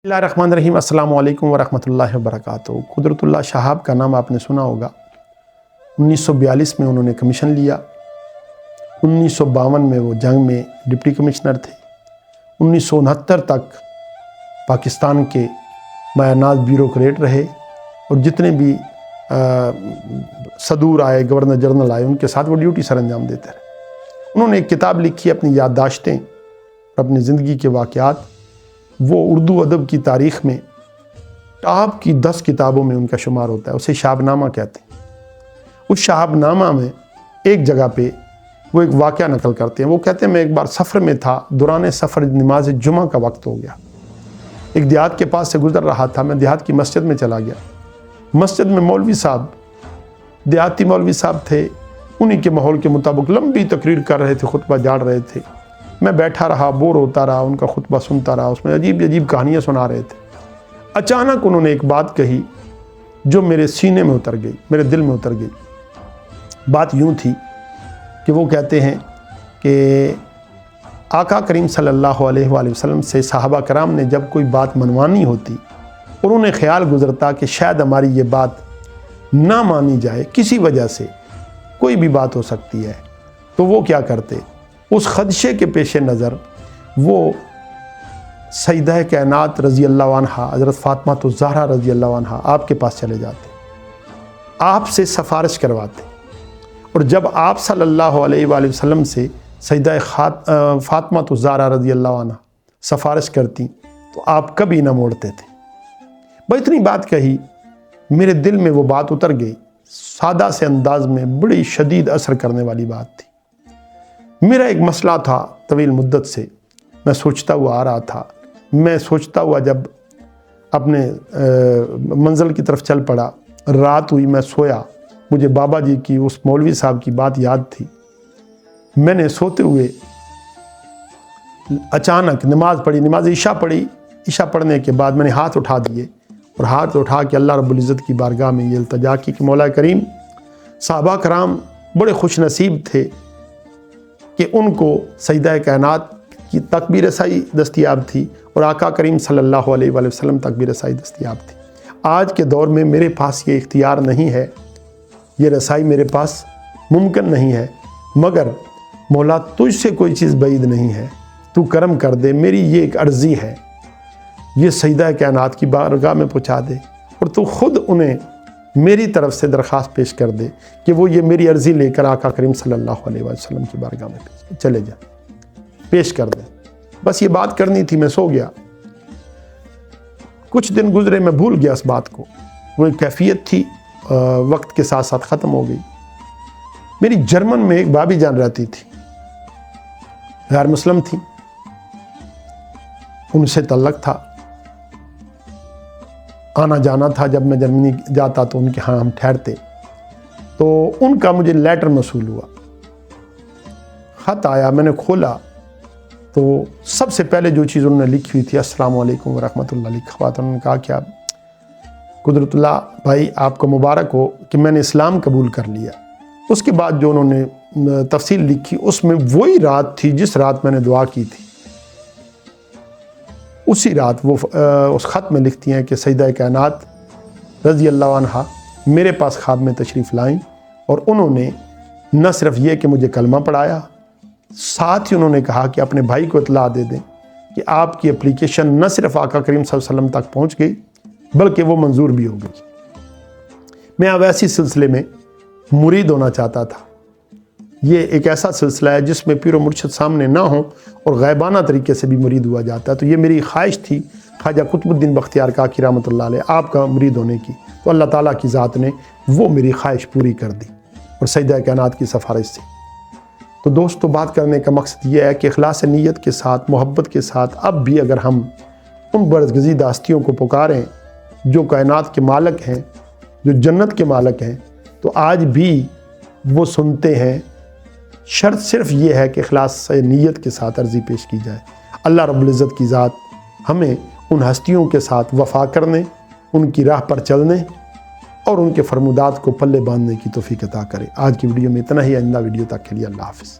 بسم اللہ الرحمن الرحیم۔ السلام علیکم ورحمۃ اللہ وبرکاتہ۔ قدرت اللہ شہاب کا نام آپ نے سنا ہوگا۔ 1942 میں انہوں نے کمیشن لیا، 1952 میں وہ جنگ میں ڈپٹی کمشنر تھے، 1969 تک پاکستان کے مایہ بیوروکریٹ رہے، اور جتنے بھی صدور آئے، گورنر جنرل آئے، ان کے ساتھ وہ ڈیوٹی سر انجام دیتے رہے۔ انہوں نے ایک کتاب لکھی، اپنی یادداشتیں اور اپنی زندگی کے واقعات۔ وہ اردو ادب کی تاریخ میں ٹاپ کی 10 کتابوں میں ان کا شمار ہوتا ہے، اسے شہاب نامہ کہتے ہیں۔ اس شہاب نامہ میں ایک جگہ پہ وہ ایک واقعہ نقل کرتے ہیں۔ وہ کہتے ہیں میں ایک بار سفر میں تھا، دوران سفر نماز جمعہ کا وقت ہو گیا، ایک دیہات کے پاس سے گزر رہا تھا، میں دیہات کی مسجد میں چلا گیا۔ مسجد میں مولوی صاحب، دیہاتی مولوی صاحب تھے، انہی کے ماحول کے مطابق لمبی تقریر کر رہے تھے، خطبہ جاڑ رہے تھے۔ میں بیٹھا رہا، بور ہوتا رہا، ان کا خطبہ سنتا رہا، اس میں عجیب عجیب کہانیاں سنا رہے تھے۔ اچانک انہوں نے ایک بات کہی جو میرے سینے میں اتر گئی، میرے دل میں اتر گئی۔ بات یوں تھی کہ وہ کہتے ہیں کہ آقا کریم صلی اللہ علیہ وآلہ وسلم سے صحابہ کرام نے جب کوئی بات منوانی ہوتی اور انہیں خیال گزرتا کہ شاید ہماری یہ بات نہ مانی جائے، کسی وجہ سے کوئی بھی بات ہو سکتی ہے، تو وہ کیا کرتے؟ اس خدشے کے پیش نظر وہ سیدہ کائنات رضی اللہ عنہا، حضرت فاطمہ الزہرا رضی اللہ عنہا، آپ کے پاس چلے جاتے، آپ سے سفارش کرواتے، اور جب آپ صلی اللہ علیہ وآلہ وسلم سے سیدہ فاطمہ الزہرا رضی اللہ عنہا سفارش کرتی تو آپ کبھی نہ موڑتے تھے۔ بس اتنی بات کہی، میرے دل میں وہ بات اتر گئی، سادہ سے انداز میں بڑی شدید اثر کرنے والی بات تھی۔ میرا ایک مسئلہ تھا طویل مدت سے، میں سوچتا ہوا آ رہا تھا، میں سوچتا ہوا جب اپنے منزل کی طرف چل پڑا، رات ہوئی، میں سویا، مجھے بابا جی کی، اس مولوی صاحب کی بات یاد تھی۔ میں نے سوتے ہوئے اچانک نماز پڑھی، نماز عشاء پڑھی، عشاء پڑھنے کے بعد میں نے ہاتھ اٹھا دیے، اور ہاتھ اٹھا کے اللہ رب العزت کی بارگاہ میں یہ التجا کی کہ مولا کریم، صحابہ کرام بڑے خوش نصیب تھے کہ ان کو سیدہ کائنات کی تکبیر رسائی دستیاب تھی، اور آقا کریم صلی اللہ علیہ وآلہ وسلم تکبیر رسائی دستیاب تھی۔ آج کے دور میں میرے پاس یہ اختیار نہیں ہے، یہ رسائی میرے پاس ممکن نہیں ہے، مگر مولا تجھ سے کوئی چیز بعید نہیں ہے، تو کرم کر دے، میری یہ ایک عرضی ہے، یہ سیدہ کائنات کی بارگاہ میں پہنچا دے، اور تو خود انہیں میری طرف سے درخواست پیش کر دے کہ وہ یہ میری عرضی لے کر آقا کریم صلی اللہ علیہ وسلم کی بارگاہ میں چلے جائیں، پیش کر دیں۔ بس یہ بات کرنی تھی، میں سو گیا۔ کچھ دن گزرے، میں بھول گیا اس بات کو، وہ ایک کیفیت تھی، وقت کے ساتھ ساتھ ختم ہو گئی۔ میری جرمن میں ایک بھابھی جان رہتی تھی، غیر مسلم تھی، ان سے تعلق تھا، آنا جانا تھا، جب میں جرمنی جاتا تو ان کے ہاں ہم ٹھہرتے، تو ان کا مجھے لیٹر موصول ہوا، خط آیا، میں نے کھولا تو سب سے پہلے جو چیز انہوں نے لکھی ہوئی تھی، السلام علیکم ورحمۃ اللہ، لکھا ہوا تھا۔ انہوں نے کہا کہ قدرت اللہ بھائی، آپ کو مبارک ہو کہ میں نے اسلام قبول کر لیا۔ اس کے بعد جو انہوں نے تفصیل لکھی، اس میں وہی رات تھی جس رات میں نے دعا کی تھی، اسی رات وہ اس خط میں لکھتی ہیں کہ سیدہ کائنات رضی اللہ عنہا میرے پاس خواب میں تشریف لائیں، اور انہوں نے نہ صرف یہ کہ مجھے کلمہ پڑھایا، ساتھ ہی انہوں نے کہا کہ اپنے بھائی کو اطلاع دے دیں کہ آپ کی اپلیکیشن نہ صرف آقا کریم صلی اللہ علیہ وسلم تک پہنچ گئی بلکہ وہ منظور بھی ہو گئی۔ میں اب ایسی سلسلے میں مرید ہونا چاہتا تھا۔ یہ ایک ایسا سلسلہ ہے جس میں پیر و مرشد سامنے نہ ہوں اور غیبانہ طریقے سے بھی مرید ہوا جاتا ہے، تو یہ میری خواہش تھی خواجہ قطب الدین بختیار کاکی رحمۃ اللہ علیہ آپ کا مرید ہونے کی، تو اللہ تعالیٰ کی ذات نے وہ میری خواہش پوری کر دی، اور سیدہ کائنات کی سفارش سے۔ تو دوستو، بات کرنے کا مقصد یہ ہے کہ اخلاص نیت کے ساتھ، محبت کے ساتھ، اب بھی اگر ہم ان برگزیدہ ہستیوں کو پکاریں جو کائنات کے مالک ہیں، جو جنت کے مالک ہیں، تو آج بھی وہ سنتے ہیں۔ شرط صرف یہ ہے کہ اخلاص نیت کے ساتھ عرضی پیش کی جائے۔ اللہ رب العزت کی ذات ہمیں ان ہستیوں کے ساتھ وفا کرنے، ان کی راہ پر چلنے اور ان کے فرمودات کو پلے باندھنے کی توفیق عطا کرے۔ آج کی ویڈیو میں اتنا ہی، آئندہ ویڈیو تک کے لیے اللہ حافظ۔